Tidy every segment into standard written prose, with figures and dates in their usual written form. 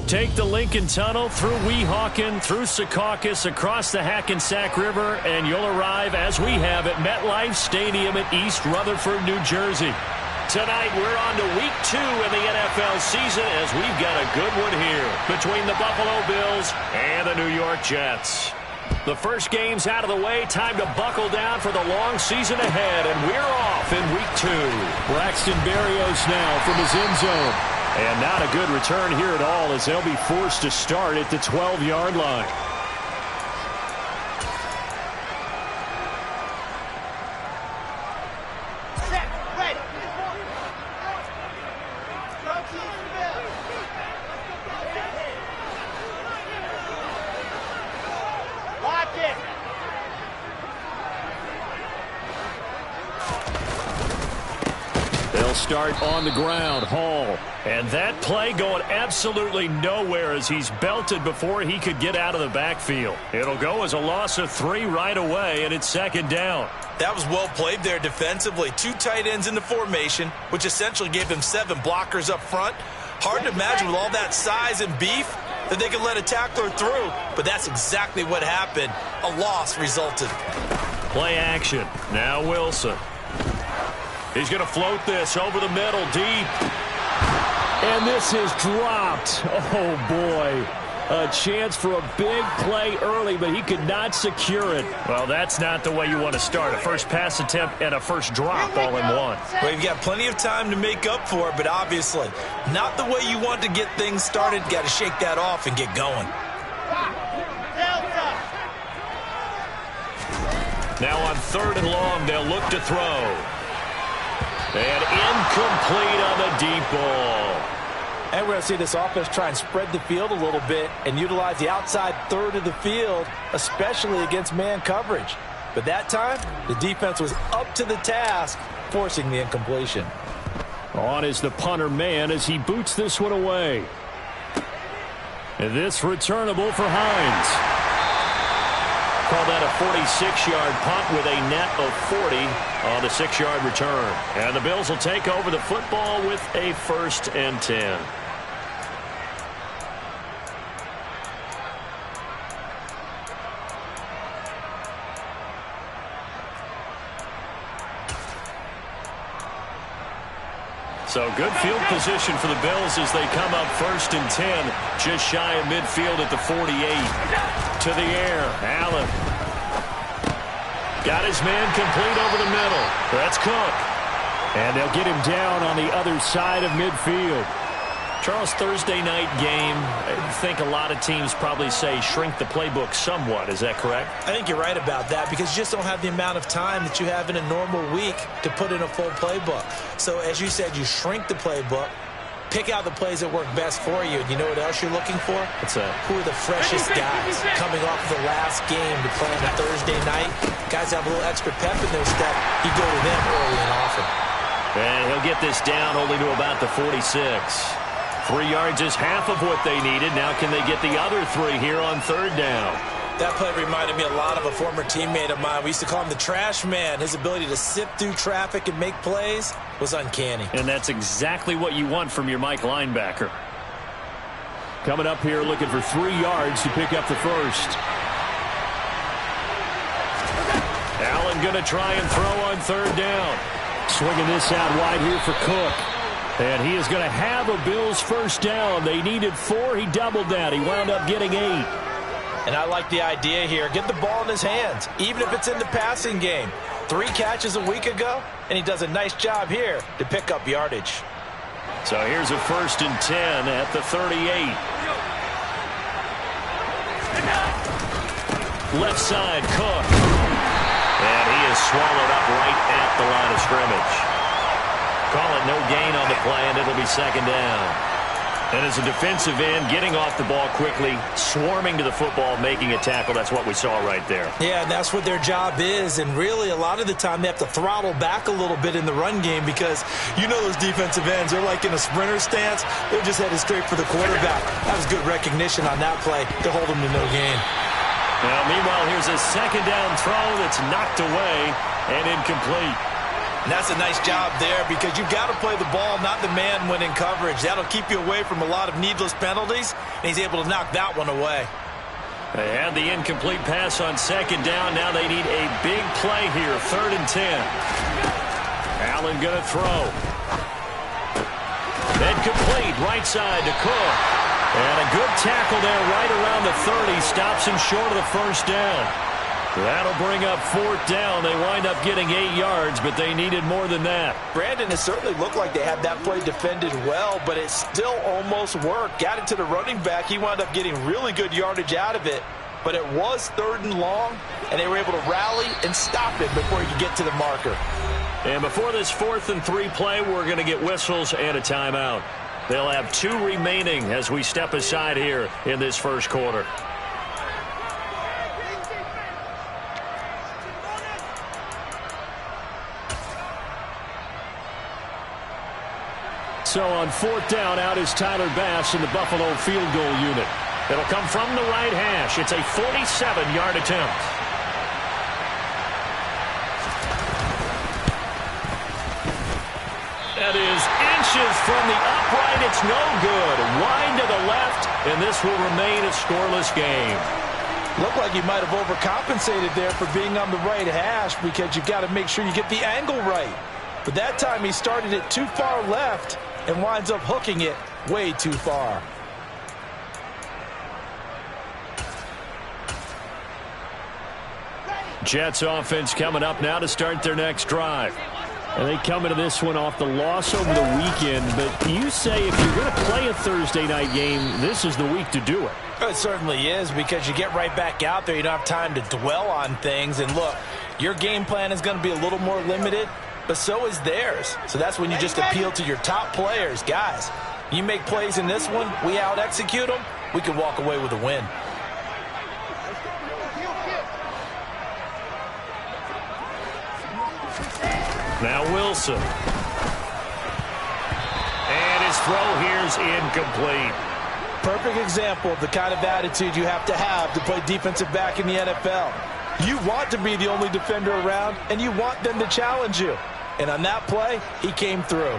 Take the Lincoln Tunnel through Weehawken, through Secaucus, across the Hackensack River, and you'll arrive, as we have, at MetLife Stadium in East Rutherford, New Jersey. Tonight, we're on to Week 2 in the NFL season as we've got a good one here between the Buffalo Bills and the New York Jets. The first game's out of the way. Time to buckle down for the long season ahead, and we're off in Week 2. Braxton Berrios now from his end zone. And not a good return here at all as they'll be forced to start at the 12-yard line. They'll start on the ground. Hall. And that play going absolutely nowhere as he's belted before he could get out of the backfield. It'll go as a loss of 3 right away, and it's second down. That was well played there defensively. 2 tight ends in the formation, which essentially gave them 7 blockers up front. Hard to imagine with all that size and beef that they could let a tackler through, but that's exactly what happened. A loss resulted. Play action. Now Wilson. He's going to float this over the middle, deep. And this is dropped. Oh, boy. A chance for a big play early, but he could not secure it. Well, that's not the way you want to start. A first pass attempt and a first drop all in one. Well, you've got plenty of time to make up for it, but obviously not the way you want to get things started. Got to shake that off and get going. Now on 3rd and long, they'll look to throw. And incomplete on the deep ball. And we're going to see this offense try and spread the field a little bit and utilize the outside third of the field, especially against man coverage. But that time, the defense was up to the task, forcing the incompletion. On is the punter man as he boots this one away. And this returnable for Hines. Call that a 46-yard punt with a net of 40 on the 6-yard return. And the Bills will take over the football with a 1st and 10. So good field position for the Bills as they come up 1st and 10, just shy of midfield at the 48. To the air, Allen. Got his man complete over the middle. That's Cook. And they'll get him down on the other side of midfield. Charles, Thursday night game, I think a lot of teams probably say shrink the playbook somewhat. Is that correct? I think you're right about that because you just don't have the amount of time that you have in a normal week to put in a full playbook. So as you said, you shrink the playbook, pick out the plays that work best for you. And you know what else you're looking for? What's that? Who are the freshest guys coming off the last game to play on a Thursday night? Guys have a little extra pep in their step. You go to them early and often. And he'll get this down only to about the 46. 3 yards is half of what they needed. Now can they get the other 3 here on 3rd down? That play reminded me a lot of a former teammate of mine. We used to call him the trash man. His ability to sift through traffic and make plays was uncanny. And that's exactly what you want from your Mike linebacker. Coming up here looking for 3 yards to pick up the 1st. Allen going to try and throw on 3rd down. Swinging this out wide here for Cook. And he is going to have a Bills 1st down. They needed 4. He doubled that. He wound up getting 8. And I like the idea here. Get the ball in his hands, even if it's in the passing game. 3 catches a week ago, and he does a nice job here to pick up yardage. So here's a 1st and 10 at the 38. Left side, Cook. And he is swallowed up right at the line of scrimmage. Call it no gain on the play, and it'll be 2nd down. And as a defensive end, getting off the ball quickly, swarming to the football, making a tackle, that's what we saw right there. Yeah, and that's what their job is. And really, a lot of the time, they have to throttle back a little bit in the run game because you know those defensive ends, they're like in a sprinter stance. They're just headed straight for the quarterback. That was good recognition on that play to hold them to no gain. Now, meanwhile, here's a 2nd down throw that's knocked away and incomplete. And that's a nice job there because you've got to play the ball, not the man when in coverage. That'll keep you away from a lot of needless penalties, and he's able to knock that one away. They had the incomplete pass on second down. Now they need a big play here, 3rd and 10. Allen going to throw. Then complete, right side to Cook. And a good tackle there right around the 30. Stops him short of the first down. That'll bring up 4th down. They wind up getting 8 yards, but they needed more than that. Brandon, it certainly looked like they had that play defended well, but it still almost worked. Got it to the running back. He wound up getting really good yardage out of it, but it was 3rd and long, and they were able to rally and stop it before he could get to the marker. And before this 4th and 3 play, we're going to get whistles and a timeout. They'll have 2 remaining as we step aside here in this first quarter. So on 4th down, out is Tyler Bass in the Buffalo field goal unit. It'll come from the right hash. It's a 47-yard attempt. That is inches from the upright. It's no good. Wide to the left, and this will remain a scoreless game. Looked like you might have overcompensated there for being on the right hash because you've got to make sure you get the angle right. But that time he started it too far left and winds up hooking it way too far. Jets offense coming up now to start their next drive. And they come into this one off the loss over the weekend. But you say if you're going to play a Thursday night game, this is the week to do it. It certainly is because you get right back out there. You don't have time to dwell on things. And look, your game plan is going to be a little more limited, but so is theirs. So that's when you just appeal to your top players. Guys, you make plays in this one, we out-execute them, we can walk away with a win. Now Wilson. And his throw here's incomplete. Perfect example of the kind of attitude you have to play defensive back in the NFL. You want to be the only defender around, and you want them to challenge you. And on that play, he came through.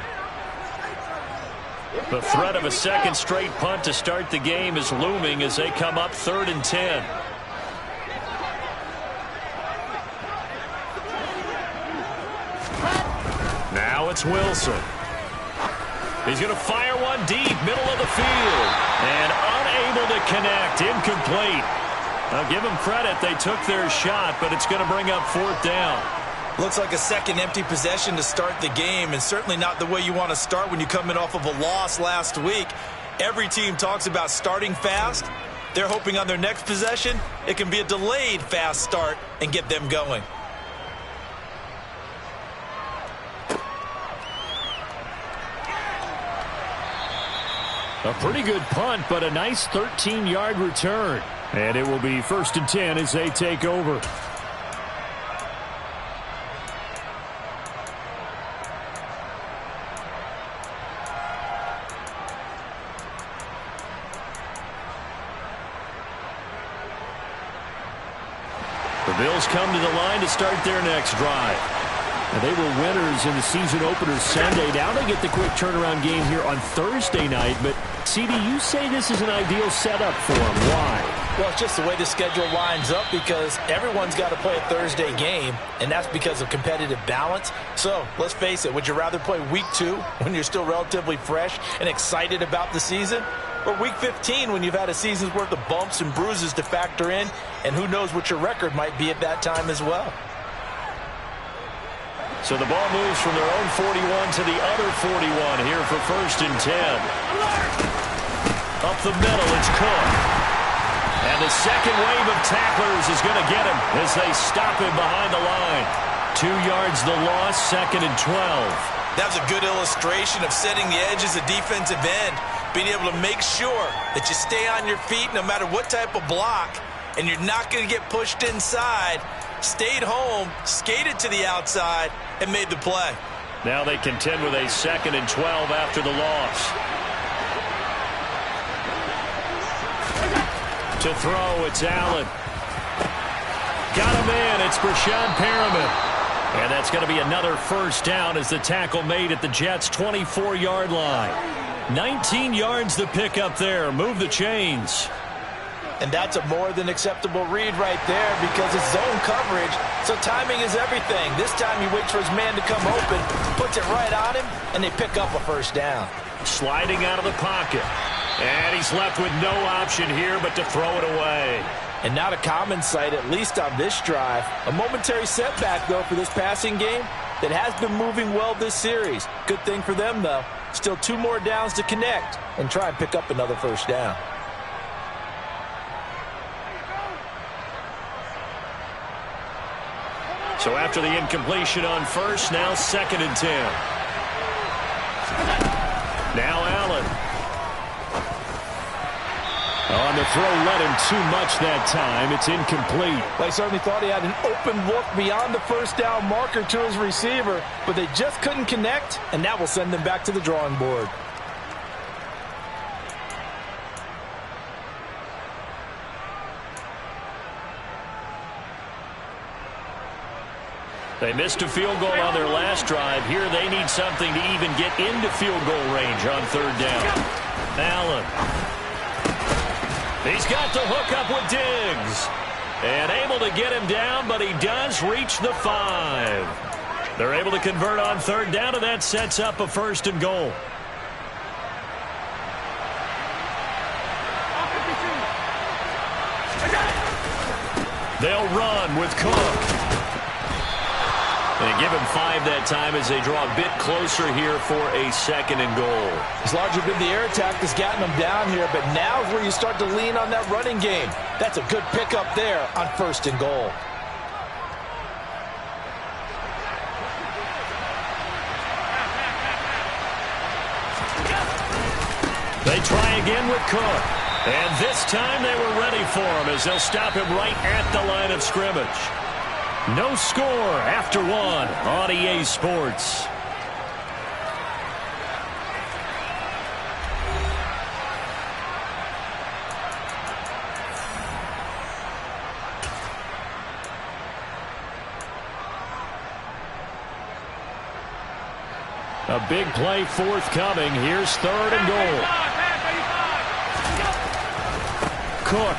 The threat of a second straight punt to start the game is looming as they come up 3rd and 10. Now it's Wilson. He's going to fire one deep, middle of the field. And unable to connect, incomplete. I'll give them credit. They took their shot, but it's going to bring up 4th down. Looks like a second empty possession to start the game, and certainly not the way you want to start when you come in off of a loss last week. Every team talks about starting fast. They're hoping on their next possession, it can be a delayed fast start and get them going. A pretty good punt, but a nice 13-yard return. And it will be 1st and 10 as they take over. The Bills come to the line to start their next drive. And they were winners in the season opener Sunday. Now they get the quick turnaround game here on Thursday night. But, CD, you say this is an ideal setup for them. Why? Well, it's just the way the schedule lines up because everyone's got to play a Thursday game, and that's because of competitive balance. So, let's face it, would you rather play Week 2 when you're still relatively fresh and excited about the season? Or Week 15 when you've had a season's worth of bumps and bruises to factor in, and who knows what your record might be at that time as well. So the ball moves from their own 41 to the other 41 here for 1st and 10. Up the middle, it's Cook. And the second wave of tacklers is going to get him as they stop him behind the line. 2 yards the loss, 2nd and 12. That was a good illustration of setting the edge as a defensive end, being able to make sure that you stay on your feet no matter what type of block, and you're not going to get pushed inside. Stayed home, skated to the outside, and made the play. Now they contend with a 2nd and 12 after the loss. To throw, it's Allen. Got him in, it's Brashad Perriman. And that's going to be another first down as the tackle made at the Jets' 24-yard line. 19 yards to pick up there. Move the chains. And that's a more than acceptable read right there because it's zone coverage, so timing is everything. This time he waits for his man to come open, puts it right on him, and they pick up a first down. Sliding out of the pocket. And he's left with no option here but to throw it away. And not a common sight, at least on this drive. A momentary setback, though, for this passing game that has been moving well this series. Good thing for them, though. Still 2 more downs to connect and try and pick up another first down. So after the incompletion on first, now 2nd and 10. Now Allen. On the throw, let him too much that time. It's incomplete. They certainly thought he had an open look beyond the first down marker to his receiver, but they just couldn't connect, and that will send them back to the drawing board. They missed a field goal on their last drive. Here they need something to even get into field goal range on 3rd down. Allen. He's got the hook up with Diggs. And able to get him down, but he does reach the 5. They're able to convert on 3rd down, and that sets up a 1st and goal. They'll run with Cook. And give him 5 that time as they draw a bit closer here for a 2nd and goal. It's largely been the air attack that's gotten them down here, but now is where you start to lean on that running game. That's a good pickup there on 1st and goal. They try again with Cook. And this time they were ready for him as they'll stop him right at the line of scrimmage. No score after 1 on EA Sports. A big play forthcoming. Here's 3rd and goal. Cook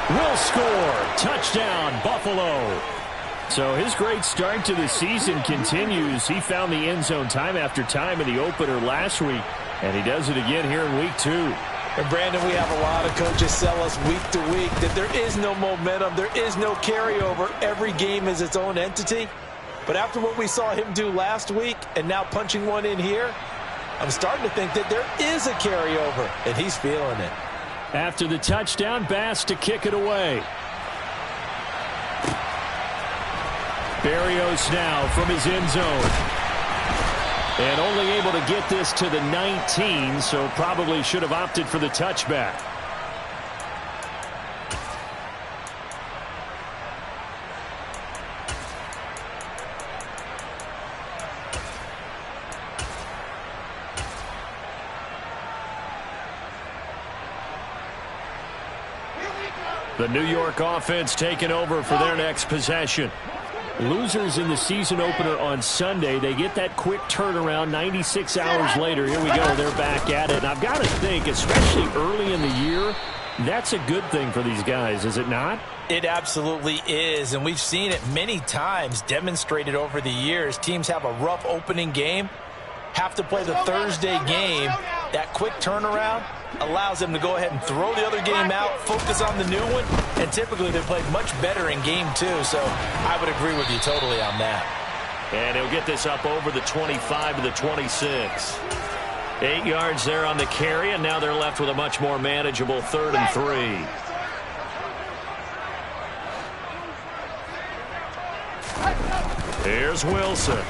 will score. Touchdown, Buffalo. So his great start to the season continues. He found the end zone time after time in the opener last week, and he does it again here in week 2. And Brandon, we have a lot of coaches tell us week to week that there is no momentum, there is no carryover. Every game is its own entity. But after what we saw him do last week and now punching one in here, I'm starting to think that there is a carryover, and he's feeling it. After the touchdown, Bass to kick it away. Berrios now from his end zone. And only able to get this to the 19, so probably should have opted for the touchback. The New York offense taking over for their next possession. Losers in the season opener on Sunday. They get that quick turnaround 96 hours later. Here we go. They're back at it. And I've got to think, especially early in the year, that's a good thing for these guys, is it not? It absolutely is. And we've seen it many times demonstrated over the years. Teams have a rough opening game, have to play the Thursday game. That quick turnaround allows them to go ahead and throw the other game out, focus on the new one, and typically they play much better in game 2. So I would agree with you totally on that. And he'll get this up over the 25 to the 26. 8 yards there on the carry, and now they're left with a much more manageable 3rd and 3. Here's Wilson.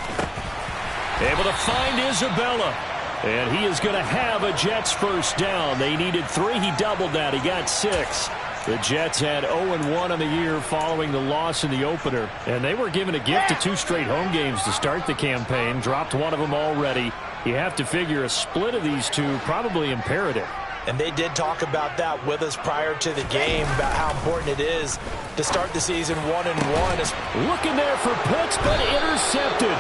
Able to find Isabella. And he is going to have a Jets first down. They needed 3. He doubled that. He got 6. The Jets had 0-1 on the year following the loss in the opener. And they were given a gift of 2 straight home games to start the campaign. Dropped one of them already. You have to figure a split of these two probably imperative. And they did talk about that with us prior to the game, about how important it is to start the season 1-1. Looking there for Pitts, but intercepted.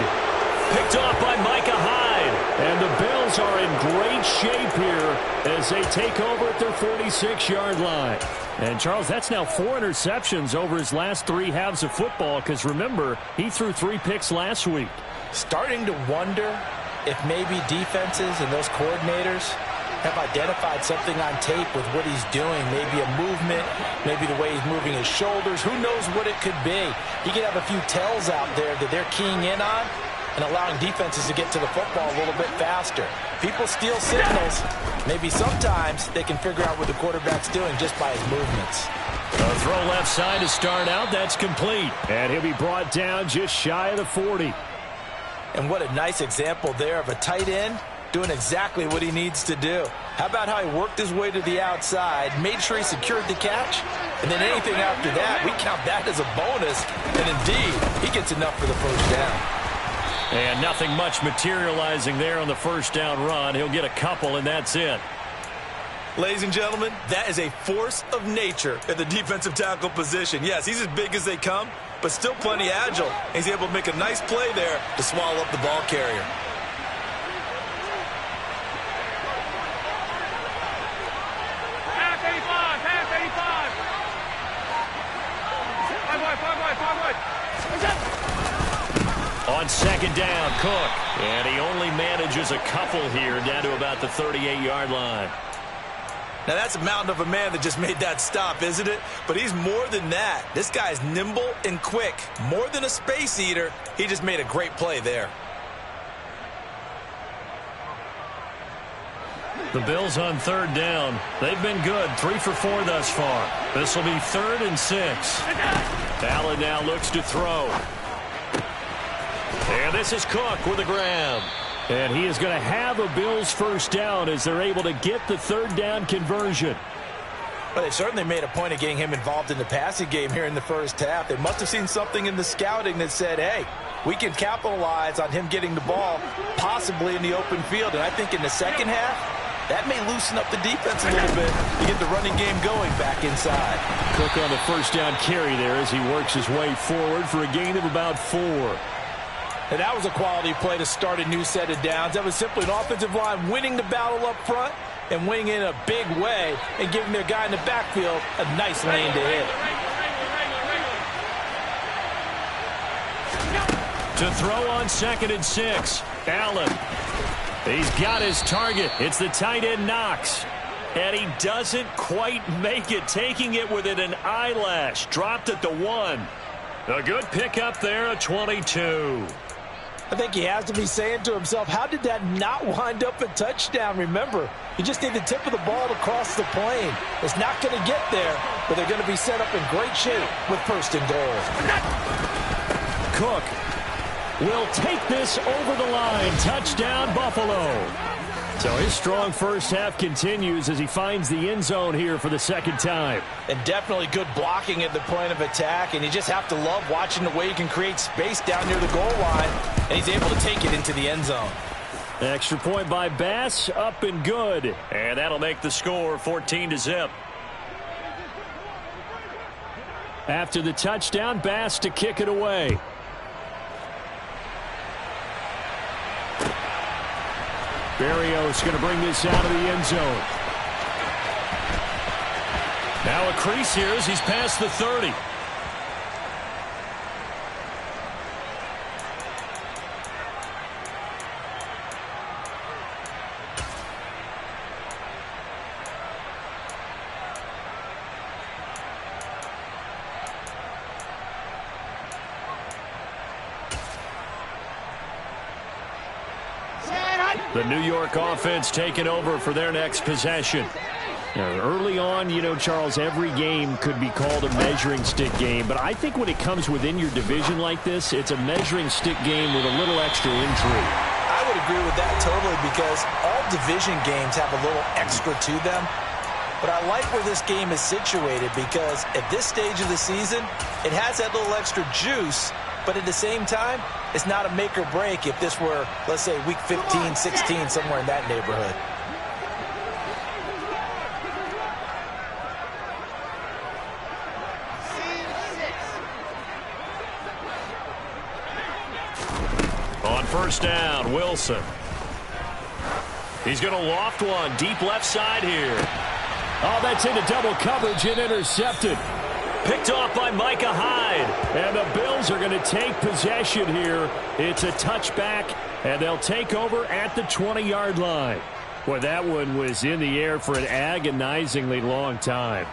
Picked off by Micah Hyde. And the Bills are in great shape here as they take over at their 46-yard line. And, Charles, that's now 4 interceptions over his last 3 halves of football because, remember, he threw 3 picks last week. Starting to wonder if maybe defenses and those coordinators have identified something on tape with what he's doing. Maybe a movement, maybe the way he's moving his shoulders. Who knows what it could be? He could have a few tells out there that they're keying in on and allowing defenses to get to the football a little bit faster. People steal signals. Maybe sometimes they can figure out what the quarterback's doing just by his movements. A throw left side to start out. That's complete. And he'll be brought down just shy of the 40. And what a nice example there of a tight end doing exactly what he needs to do. How about how he worked his way to the outside, made sure he secured the catch, and then anything after that, we count that as a bonus. And indeed, he gets enough for the first down. And nothing much materializing there on the first down run. He'll get a couple, and that's it. Ladies and gentlemen, that is a force of nature at the defensive tackle position. Yes, he's as big as they come, but still plenty agile. He's able to make a nice play there to swallow up the ball carrier. On second down, Cook. And he only manages a couple here down to about the 38-yard line. Now, that's a mountain of a man that just made that stop, isn't it? But he's more than that. This guy's nimble and quick. More than a space eater, he just made a great play there. The Bills on third down. They've been good, 3 for 4 thus far. This will be 3rd and 6. Allen now looks to throw. And this is Cook with a grab. And he is going to have a Bills first down as they're able to get the third down conversion. Well, they certainly made a point of getting him involved in the passing game here in the first half. They must have seen something in the scouting that said, hey, we can capitalize on him getting the ball possibly in the open field. And I think in the second half, that may loosen up the defense a little bit to get the running game going back inside. Cook on the first down carry there as he works his way forward for a gain of about 4. And that was a quality play to start a new set of downs. That was simply an offensive line winning the battle up front and winning in a big way and giving their guy in the backfield a nice lane to hit. To throw on 2nd and 6. Allen. He's got his target. It's the tight end Knox. And he doesn't quite make it, taking it within an eyelash. Dropped at the 1. A good pickup there at 22. I think he has to be saying to himself, how did that not wind up a touchdown? Remember, you just need the tip of the ball to cross the plane. It's not going to get there, but they're going to be set up in great shape with 1st and goal. Cook will take this over the line. Touchdown, Buffalo. So his strong first half continues as he finds the end zone here for the second time. And definitely good blocking at the point of attack, and you just have to love watching the way he can create space down near the goal line, and he's able to take it into the end zone. Extra point by Bass, up and good. And that'll make the score 14-0. After the touchdown, Bass to kick it away. Berrios going to bring this out of the end zone. Now a crease here as he's past the 30. The New York offense taking over for their next possession. Now, early on, you know, Charles, every game could be called a measuring stick game. But I think when it comes within your division like this, it's a measuring stick game with a little extra intrigue. I would agree with that totally because all division games have a little extra to them. But I like where this game is situated because at this stage of the season, it has that little extra juice. But at the same time, it's not a make or break if this were, let's say, week 15, 16, somewhere in that neighborhood. first down. Wilson. He's going to loft one. Deep left side here. Oh, that's into double coverage and intercepted. Picked off by Micah Hyde. And the Bills are going to take possession here. It's a touchback, and they'll take over at the 20-yard line. Boy, that one was in the air for an agonizingly long time.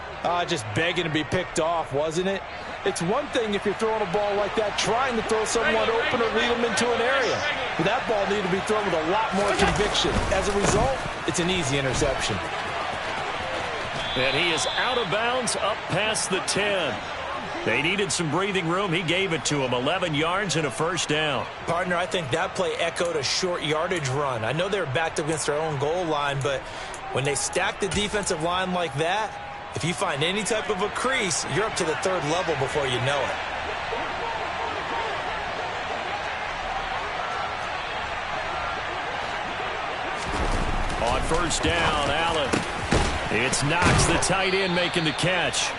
Just begging to be picked off, wasn't it? It's one thing if you're throwing a ball like that, trying to throw someone open or lead them into an area. But that ball needed to be thrown with a lot more conviction. As a result, it's an easy interception. And he is out of bounds up past the 10. They needed some breathing room. He gave it to them. 11 yards and a first down. Partner, I think that play echoed a short yardage run. I know they were backed up against their own goal line, but when they stack the defensive line like that, if you find any type of a crease, you're up to the third level before you know it. On first down, Allen. It's Knox, the tight end, making the catch.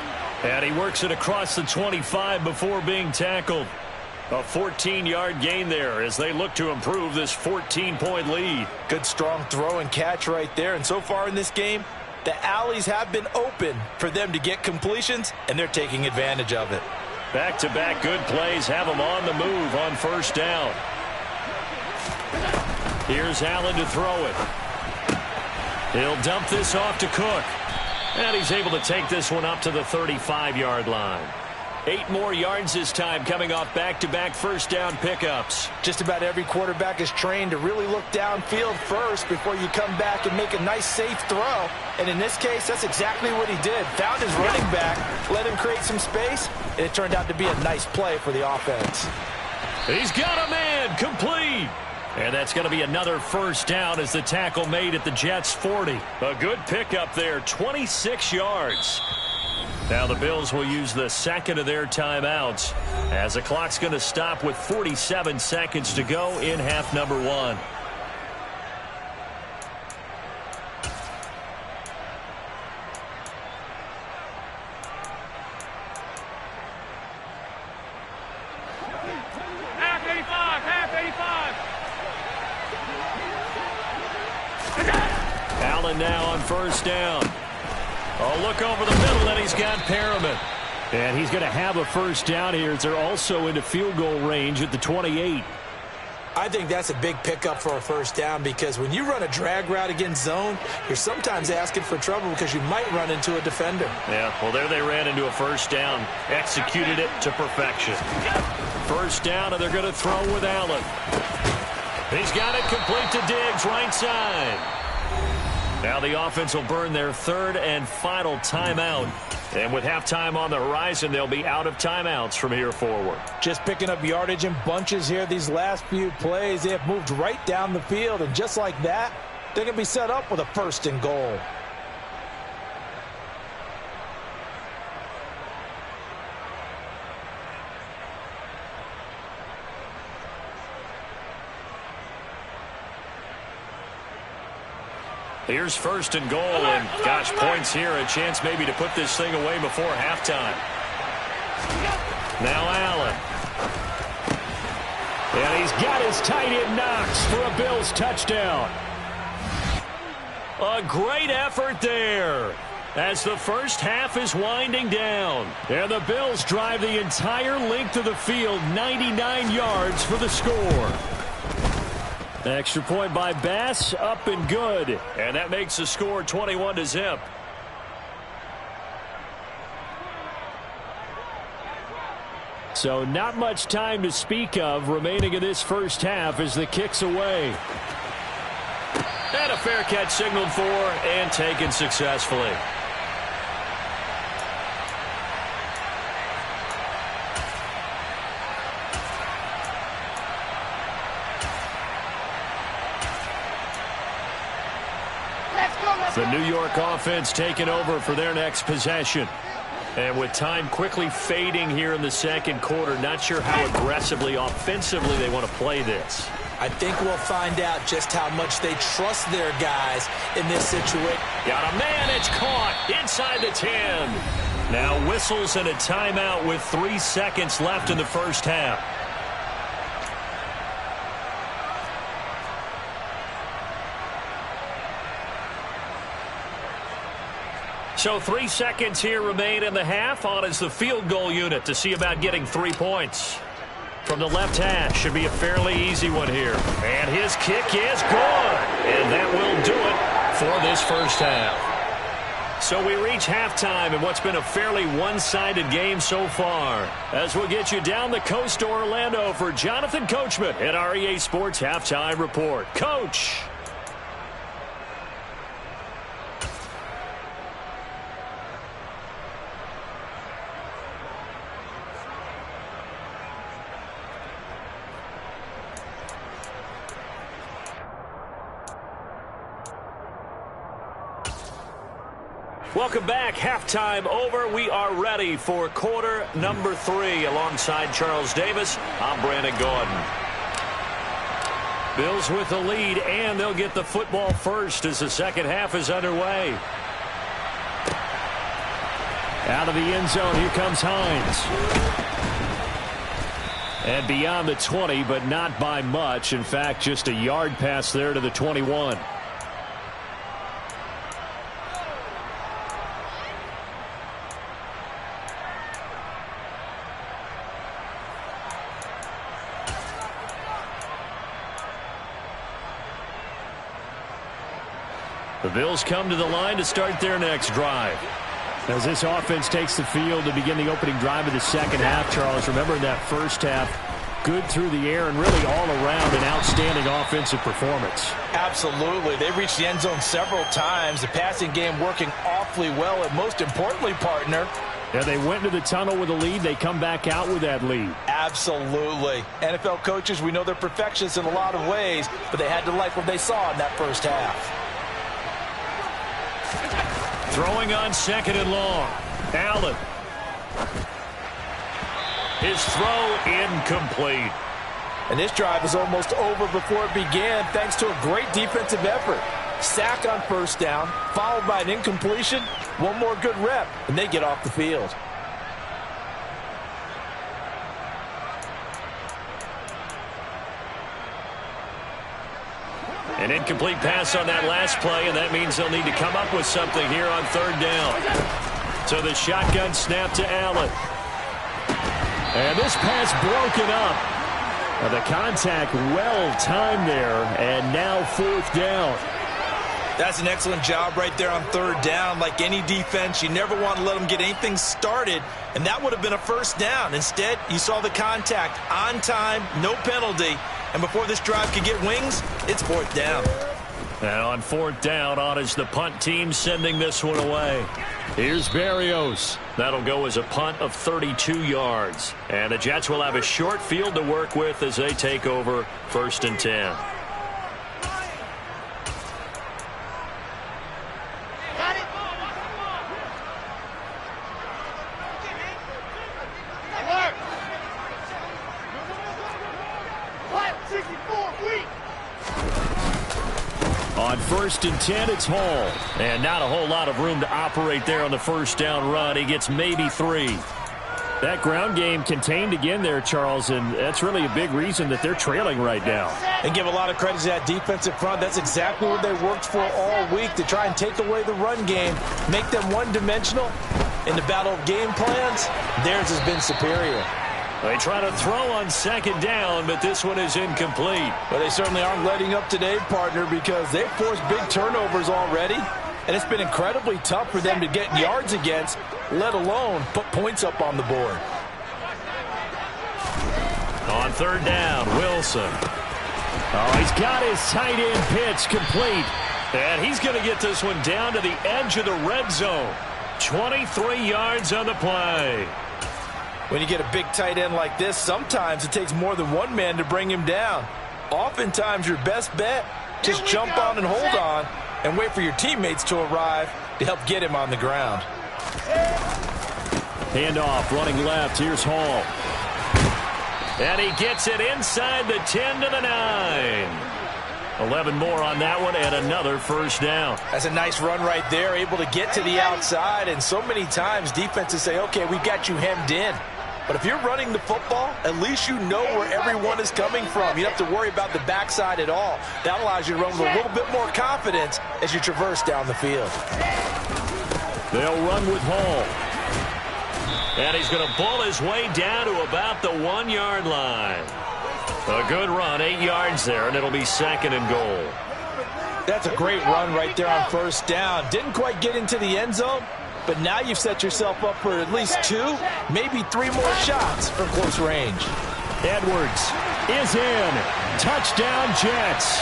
And he works it across the 25 before being tackled. A 14-yard gain there as they look to improve this 14-point lead. Good strong throw and catch right there. And so far in this game, the alleys have been open for them to get completions, and they're taking advantage of it. Back-to-back good plays have them on the move on first down. Here's Allen to throw it. He'll dump this off to Cook. And he's able to take this one up to the 35-yard line. 8 more yards this time coming off back-to-back first down pickups. Just about every quarterback is trained to really look downfield first before you come back and make a nice, safe throw. And in this case, that's exactly what he did. Found his running back, let him create some space, and it turned out to be a nice play for the offense. He's got a man, complete. And that's going to be another first down as the tackle made at the Jets' 40. A good pickup there, 26 yards. Now the Bills will use the second of their timeouts as the clock's going to stop with 47 seconds to go in half number 1. Allen now on first down. Oh, look over the middle, and he's got Perriman. And he's going to have a first down here as they're also into field goal range at the 28. I think that's a big pickup for a first down because when you run a drag route against zone, you're sometimes asking for trouble because you might run into a defender. Yeah, well, there they ran into a first down. Executed it to perfection. First down, and they're going to throw with Allen. He's got it complete to Diggs, right side. Now the offense will burn their third and final timeout. And with halftime on the horizon, they'll be out of timeouts from here forward. Just picking up yardage in bunches here these last few plays. They have moved right down the field, and just like that, they're going to be set up with a first and goal. Here's first and goal, and gosh, points here. A chance maybe to put this thing away before halftime. Now Allen. And he's got his tight end Knox for a Bills touchdown. A great effort there as the first half is winding down. And the Bills drive the entire length of the field, 99 yards for the score. Extra point by Bass, up and good. And that makes the score 21-0. So not much time to speak of remaining in this first half as the kick's away. And a fair catch signaled for and taken successfully. The New York offense taking over for their next possession. And with time quickly fading here in the second quarter, not sure how aggressively, offensively they want to play this. I think we'll find out just how much they trust their guys in this situation. Got a man, it's caught inside the 10. Now whistles and a timeout with 3 seconds left in the first half. So 3 seconds here remain in the half. On is the field goal unit to see about getting 3 points. From the left hash, should be a fairly easy one here. And his kick is good. And that will do it for this first half. So we reach halftime in what's been a fairly one-sided game so far. As we'll get you down the coast to Orlando for Jonathan Coachman at our EA Sports Halftime Report. Coach. Welcome back. Halftime over. We are ready for quarter number 3. Alongside Charles Davis, I'm Brandon Gordon. Bills with the lead, and they'll get the football first as the second half is underway. Out of the end zone, here comes Hines. And beyond the 20, but not by much. In fact, just a yard pass there to the 21. The Bills come to the line to start their next drive. As this offense takes the field to begin the opening drive of the second half, Charles, remember in that first half, good through the air and really all around an outstanding offensive performance. Absolutely. They reached the end zone several times. The passing game working awfully well, and most importantly, partner, yeah, they went into the tunnel with a lead. They come back out with that lead. Absolutely. NFL coaches, we know they're perfectionists in a lot of ways, but they had to like what they saw in that first half. Throwing on second and long. Allen. His throw incomplete. And this drive is almost over before it began thanks to a great defensive effort. Sack on first down, followed by an incompletion. One more good rep, and they get off the field. An incomplete pass on that last play, and that means they'll need to come up with something here on third down. So the shotgun snap to Allen. And this pass broken up. The contact well timed there, and now fourth down. That's an excellent job right there on third down. Like any defense, you never want to let them get anything started, and that would have been a first down. Instead, you saw the contact on time, no penalty, and before this drive could get wings, it's fourth down. And on fourth down, on is the punt team sending this one away. Here's Berrios. That'll go as a punt of 32 yards. And the Jets will have a short field to work with as they take over first and 10. On first and 10, it's Hall. And not a whole lot of room to operate there on the first down run. He gets maybe 3. That ground game contained again there, Charles, and that's really a big reason that they're trailing right now. And give a lot of credit to that defensive front. That's exactly what they worked for all week, to try and take away the run game, make them one-dimensional. In the battle of game plans, theirs has been superior. They try to throw on second down, but this one is incomplete. But they certainly aren't letting up today, partner, because they've forced big turnovers already. And it's been incredibly tough for them to get yards against, let alone put points up on the board. On third down, Wilson. Oh, he's got his tight end pitch complete. And he's going to get this one down to the edge of the red zone. 23 yards on the play. When you get a big tight end like this, sometimes it takes more than one man to bring him down. Oftentimes, your best bet, just jump on and hold on and wait for your teammates to arrive to help get him on the ground. Handoff, running left. Here's Hall. And he gets it inside the 10 to the 9. 11 more on that one, and another first down. That's a nice run right there, able to get to the outside. And so many times defenses say, okay, we've got you hemmed in. But if you're running the football, at least you know where everyone is coming from. You don't have to worry about the backside at all. That allows you to run with a little bit more confidence as you traverse down the field. They'll run with Hall. And he's going to bull his way down to about the 1-yard line. A good run, 8 yards there, and it'll be 2nd and goal. That's a great run right there on first down. Didn't quite get into the end zone, but now you've set yourself up for at least 2, maybe 3 more shots from close range. Edwards is in. Touchdown, Jets.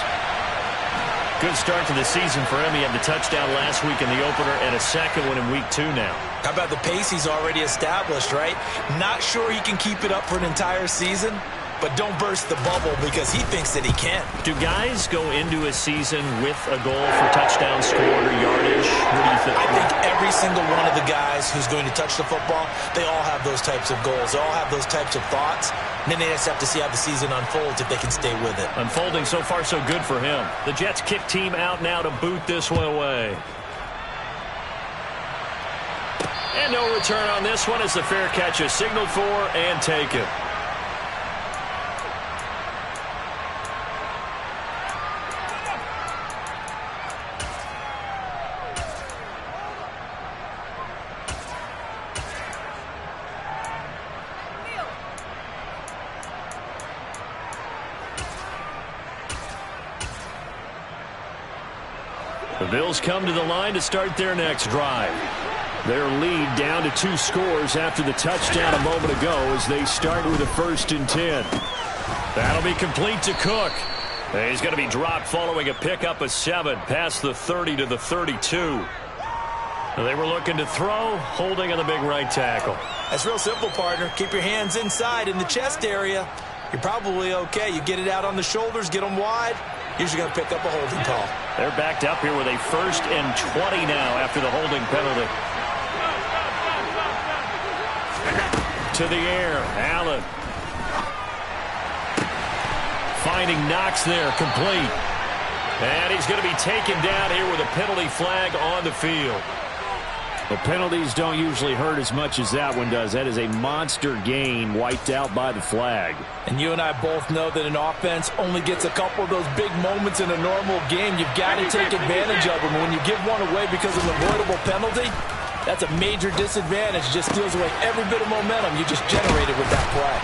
Good start to the season for him. He had the touchdown last week in the opener and a second one in week 2 now. How about the pace he's already established, right? Not sure he can keep it up for an entire season, but don't burst the bubble because he thinks that he can. Do guys go into a season with a goal for touchdown scored or yardage? What do you think? I think every single one of the guys who's going to touch the football, they all have those types of goals. They all have those types of thoughts. And then they just have to see how the season unfolds if they can stay with it. Unfolding so far so good for him. The Jets kick team out now to boot this one away. And no return on this one as the fair catch is signaled for and taken. The Bills come to the line to start their next drive. Their lead down to 2 scores after the touchdown a moment ago as they start with a 1st and 10. That'll be complete to Cook. He's going to be dropped following a pickup of 7 past the 30 to the 32. They were looking to throw, holding on the big right tackle. That's real simple, partner. Keep your hands inside in the chest area. You're probably okay. You get it out on the shoulders, get them wide. Usually going to pick up a holding call. They're backed up here with a 1st and 20 now after the holding penalty. To the air, Allen. Finding Knox there, complete. And he's going to be taken down here with a penalty flag on the field. The penalties don't usually hurt as much as that one does. That is a monster gain wiped out by the flag. And you and I both know that an offense only gets a couple of those big moments in a normal game. You've got to take advantage of them. When you give one away because of an avoidable penalty, that's a major disadvantage. Just steals away every bit of momentum you just generated with that play.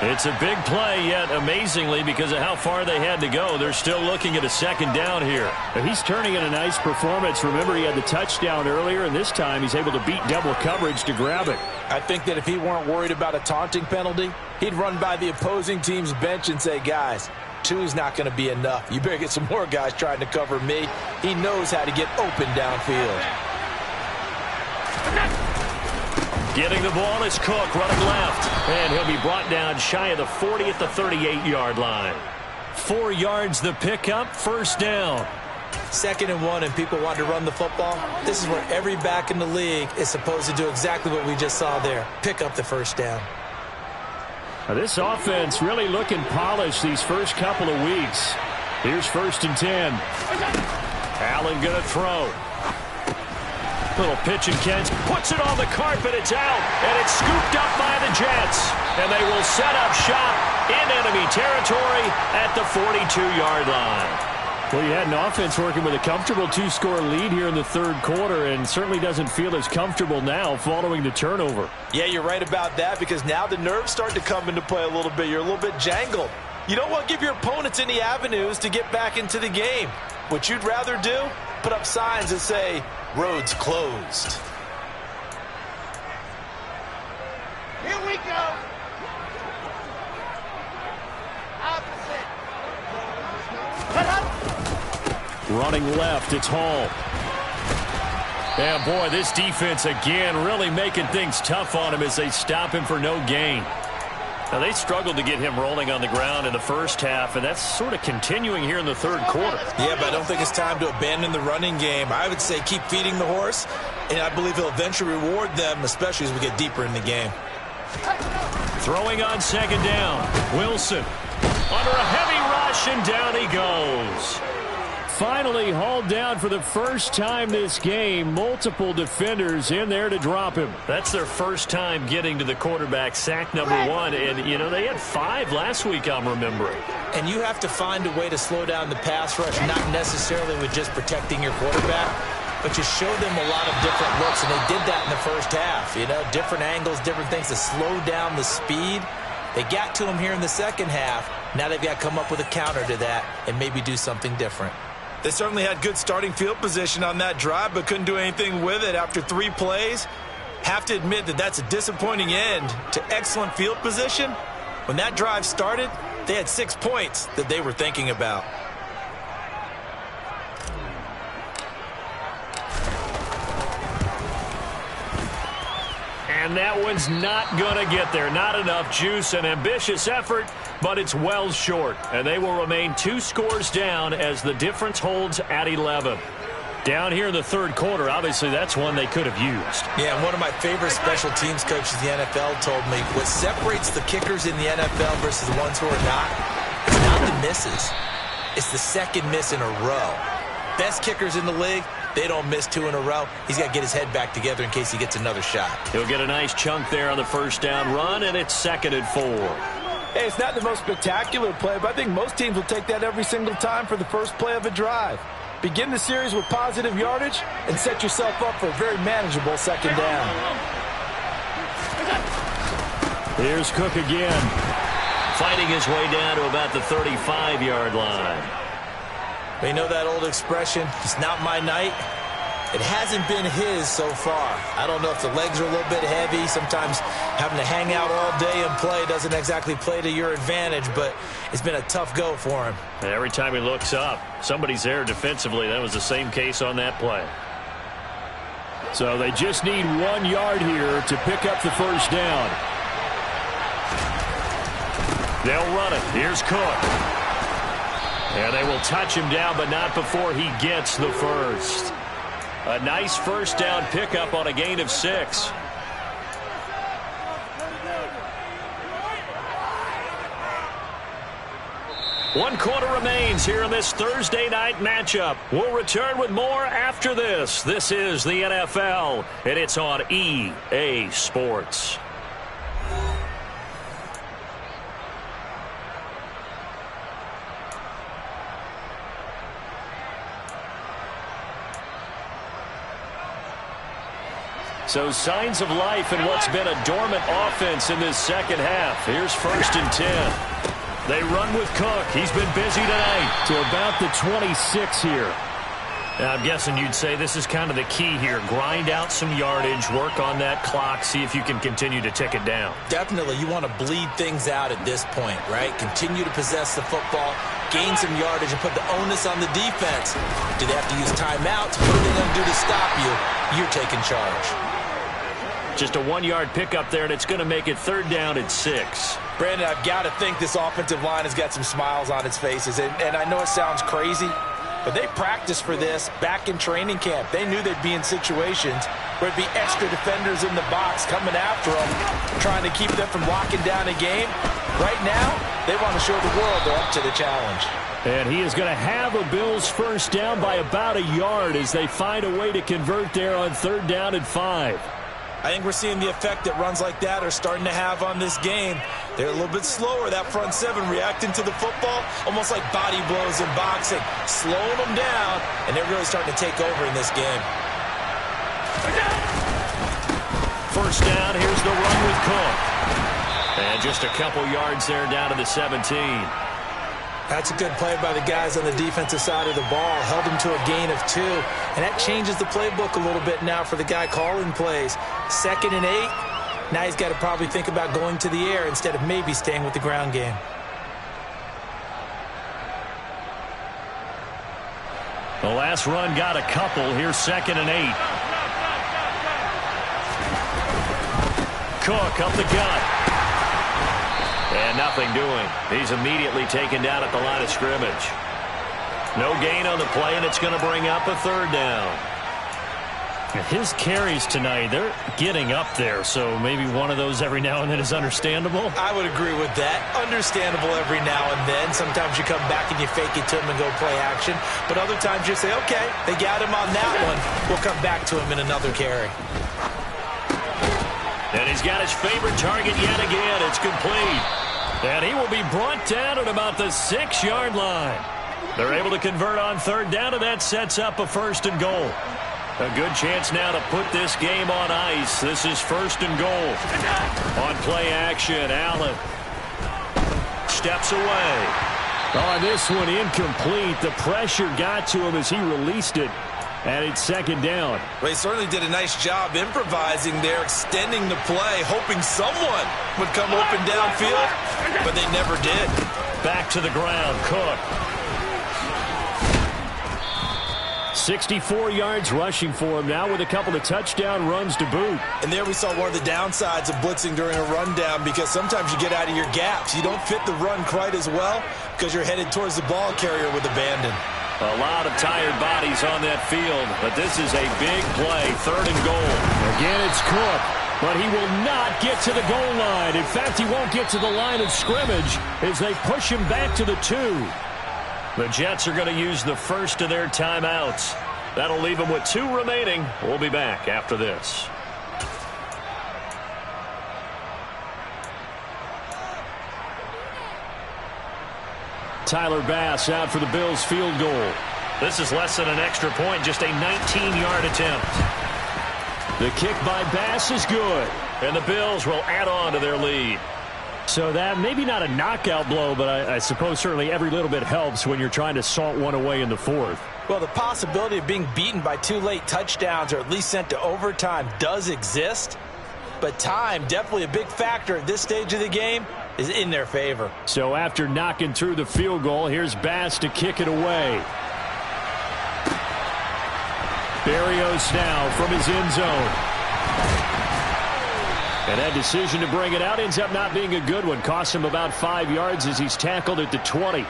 It's a big play, yet amazingly, because of how far they had to go, they're still looking at a 2nd down here. He's turning in a nice performance. Remember, he had the touchdown earlier, and this time he's able to beat double coverage to grab it. I think that if he weren't worried about a taunting penalty, he'd run by the opposing team's bench and say, guys, 2 is not going to be enough. You better get some more guys trying to cover me. He knows how to get open downfield. Getting the ball is Cook running left. And he'll be brought down shy of the 40 at the 38-yard line. 4 yards the pickup, 1st down. 2nd and 1 and people want to run the football. This is where every back in the league is supposed to do exactly what we just saw there. Pick up the 1st down. Now this offense really looking polished these first couple of weeks. Here's 1st and 10. Allen going to throw. Little pitch and catch. Puts it on the carpet. It's out. And it's scooped up by the Jets. And they will set up shop in enemy territory at the 42-yard line. Well, you had an offense working with a comfortable 2-score lead here in the 3rd quarter and certainly doesn't feel as comfortable now following the turnover. Yeah, you're right about that because now the nerves start to come into play a little bit. You're a little bit jangled. You don't want to give your opponents any avenues to get back into the game. What you'd rather do, put up signs that say, roads closed. Here we go. Opposite. Running left, it's Hall. And boy, this defense again really making things tough on him as they stop him for no gain. Now, they struggled to get him rolling on the ground in the first half, and that's sort of continuing here in the 3rd quarter. Yeah, but I don't think it's time to abandon the running game. I would say keep feeding the horse, and I believe he'll eventually reward them, especially as we get deeper in the game. Throwing on 2nd down. Wilson under a heavy rush, and down he goes. Finally hauled down for the first time this game. Multiple defenders in there to drop him. That's their first time getting to the quarterback, sack number 1. And, you know, they had 5 last week, I'm remembering. And you have to find a way to slow down the pass rush, not necessarily with just protecting your quarterback. but you show them a lot of different looks, and they did that in the first half. You know, different angles, different things to slow down the speed. They got to him here in the second half. Now they've got to come up with a counter to that and maybe do something different. They certainly had good starting field position on that drive, but couldn't do anything with it after 3 plays. Have to admit that that's a disappointing end to excellent field position. When that drive started, they had 6 points that they were thinking about. And that one's not going to get there. Not enough juice. An ambitious effort, but it's well short. And they will remain 2 scores down as the difference holds at 11. Down here in the third quarter, obviously that's one they could have used. Yeah, and one of my favorite special teams coaches in the NFL told me what separates the kickers in the NFL versus the ones who are not, it's not the misses. It's the second miss in a row. Best kickers in the league, they don't miss 2 in a row. He's got to get his head back together in case he gets another shot. He'll get a nice chunk there on the first down run, and it's 2nd and 4. Hey, it's not the most spectacular play, but I think most teams will take that every single time for the first play of a drive. Begin the series with positive yardage and set yourself up for a very manageable second down. Here's Cook again, fighting his way down to about the 35-yard line. You know that old expression, it's not my night? It hasn't been his so far. I don't know if the legs are a little bit heavy. Sometimes having to hang out all day and play doesn't exactly play to your advantage, but it's been a tough go for him. And every time he looks up, somebody's there defensively. That was the same case on that play. So they just need 1 yard here to pick up the first down. They'll run it. Here's Cook. And they will touch him down, but not before he gets the first. A nice first down pickup on a gain of 6. One quarter remains here in this Thursday night matchup. We'll return with more after this. This is the NFL, and it's on EA Sports. So signs of life in what's been a dormant offense in this second half. Here's 1st and 10. They run with Cook. He's been busy tonight to about the 26 here. Now, I'm guessing you'd say this is kind of the key here. Grind out some yardage, work on that clock, see if you can continue to tick it down. Definitely. You want to bleed things out at this point, right? Continue to possess the football, gain some yardage, and put the onus on the defense. Do they have to use timeouts? What are they going to do to stop you? You're taking charge. Just a 1-yard pickup there, and it's going to make it 3rd down and 6. Brandon, I've got to think this offensive line has got some smiles on its faces. And I know it sounds crazy, but they practiced for this back in training camp. They knew they'd be in situations where it'd be extra defenders in the box coming after them, trying to keep them from locking down a game. Right now, they want to show the world they're up to the challenge. And he is going to have a Bills first down by about a yard as they find a way to convert there on 3rd down and 5. I think we're seeing the effect that runs like that are starting to have on this game. They're a little bit slower, that front 7, reacting to the football, almost like body blows in boxing, slowing them down, and they're really starting to take over in this game. First down, here's the run with Cook. And just a couple yards there down to the 17. That's a good play by the guys on the defensive side of the ball. Held them to a gain of 2. And that changes the playbook a little bit now for the guy calling plays. 2nd and 8. Now he's got to probably think about going to the air instead of maybe staying with the ground game. The last run got a couple. Here's 2nd and 8. Cook up the gut. And nothing doing. He's immediately taken down at the line of scrimmage. No gain on the play, and it's going to bring up a 3rd down. His carries tonight, they're getting up there, so maybe one of those every now and then is understandable. I would agree with that. Understandable every now and then. Sometimes you come back and you fake it to him and go play action. But other times you say, okay, they got him on that one. We'll come back to him in another carry. And he's got his favorite target yet again. It's complete. And he will be brought down at about the 6-yard line. They're able to convert on 3rd down, and that sets up a 1st and goal. A good chance now to put this game on ice. This is 1st and goal. On play action, Allen steps away. Oh, this one incomplete. The pressure got to him as he released it. And it's 2nd down. Well, he certainly did a nice job improvising there, extending the play, hoping someone would come open downfield, but they never did. Back to the ground, Cook. 64 yards rushing for him now with a couple of touchdown runs to boot. And there we saw one of the downsides of blitzing during a rundown, because sometimes you get out of your gaps. You don't fit the run quite as well because you're headed towards the ball carrier with abandon. A lot of tired bodies on that field, but this is a big play, 3rd and goal. Again, it's Cook, but he will not get to the goal line. In fact, he won't get to the line of scrimmage as they push him back to the 2. The Jets are going to use the first of their timeouts. That'll leave them with 2 remaining. We'll be back after this. Tyler Bass out for the Bills field goal. This is less than an extra point, just a 19-yard attempt. The kick by Bass is good, and the Bills will add on to their lead. So that maybe not a knockout blow, but I suppose certainly every little bit helps when you're trying to salt one away in the 4th. Well, the possibility of being beaten by 2 late touchdowns or at least sent to overtime does exist, but time, definitely a big factor at this stage of the game, is in their favor. So after knocking through the field goal, here's Bass to kick it away. Berrios now from his end zone. And that decision to bring it out ends up not being a good one. Costs him about 5 yards as he's tackled at the 20.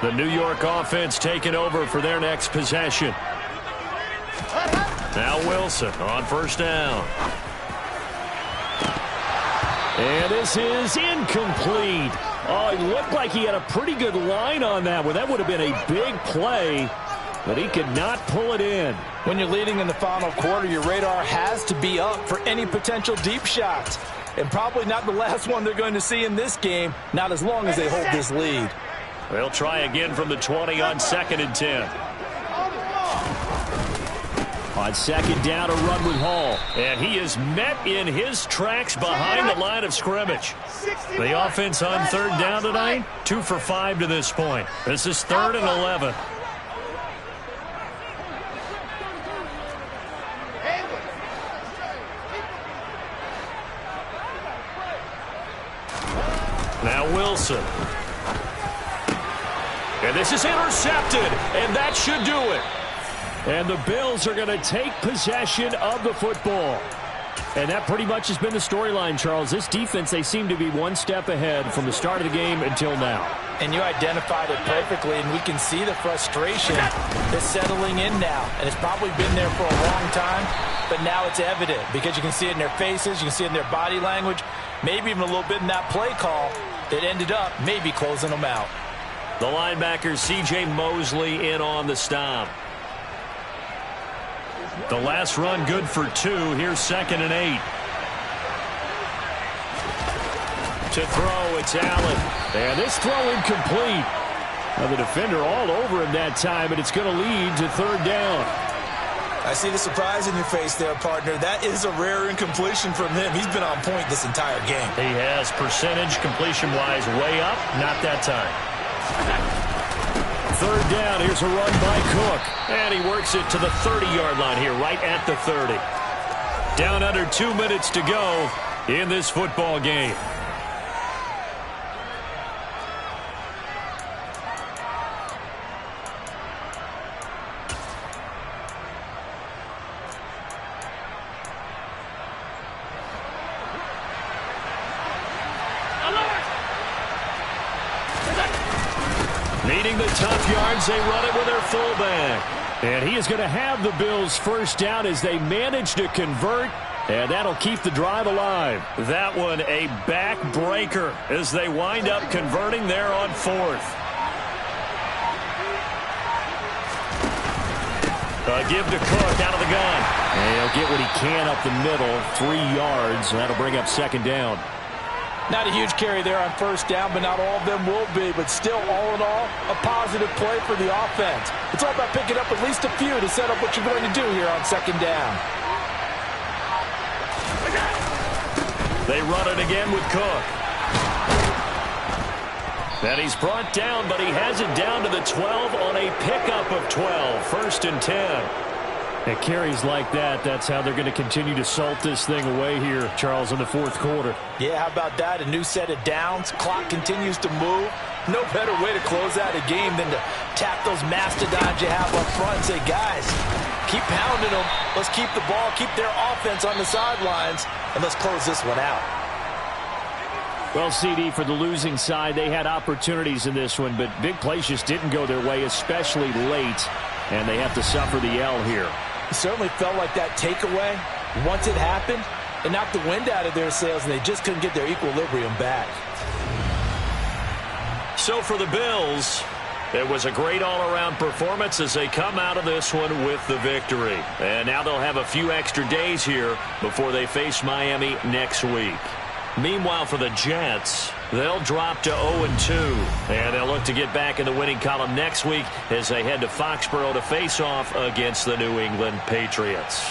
The New York offense taking over for their next possession. Now Wilson on 1st down. And this is incomplete. Oh, it looked like he had a pretty good line on that one. That would have been a big play, but he could not pull it in. When you're leading in the final quarter, your radar has to be up for any potential deep shots. And probably not the last one they're going to see in this game, not as long as they hold this lead. They'll try again from the 20 on 2nd and 10. On 2nd down, a run with Hall. And he is met in his tracks behind the line of scrimmage. The offense on 3rd down tonight, 2 for 5 to this point. This is 3rd and 11. Now Wilson. And this is intercepted, and that should do it. And the Bills are going to take possession of the football. And that pretty much has been the storyline, Charles. This defense, they seem to be one step ahead from the start of the game until now. And you identified it perfectly, and we can see the frustration that's settling in now. And it's probably been there for a long time, but now it's evident because you can see it in their faces, you can see it in their body language, maybe even a little bit in that play call that ended up maybe closing them out. The linebacker, C.J. Mosley, in on the stop. The last run good for 2. Here's 2nd and 8. To throw, it's Allen. And this throw incomplete. Now the defender all over him that time, and it's going to lead to 3rd down. I see the surprise in your face there, partner. That is a rare incompletion from him. He's been on point this entire game. He has, percentage completion-wise way up. Not that time. 3rd down. Here's a run by Cook. And he works it to the 30-yard line here, right at the 30. Down under 2 minutes to go in this football game. Needing the tough yards, they run it with their fullback. And he is going to have the Bills' first down as they manage to convert, and that'll keep the drive alive. That one a backbreaker as they wind up converting there on 4th. A give to Cook out of the gun. And he'll get what he can up the middle, 3 yards, and that'll bring up second down. Not a huge carry there on first down, but not all of them will be. But still, all in all, a positive play for the offense. It's all about picking up at least a few to set up what you're going to do here on second down. They run it again with Cook. And he's brought down, but he has it down to the 12 on a pickup of 12. 1st and 10. At carries like that, that's how they're going to continue to salt this thing away here, Charles, in the 4th quarter. Yeah, how about that? A new set of downs. Clock continues to move. No better way to close out a game than to tap those mastodons you have up front and say, guys, keep pounding them. Let's keep the ball, keep their offense on the sidelines, and let's close this one out. Well, CD, for the losing side, they had opportunities in this one, but big plays just didn't go their way, especially late, and they have to suffer the L here. It certainly felt like that takeaway, once it happened, it knocked the wind out of their sails, and they just couldn't get their equilibrium back. So for the Bills, it was a great all-around performance as they come out of this one with the victory. And now they'll have a few extra days here before they face Miami next week. Meanwhile, for the Jets, they'll drop to 0-2, and they'll look to get back in the winning column next week as they head to Foxborough to face off against the New England Patriots.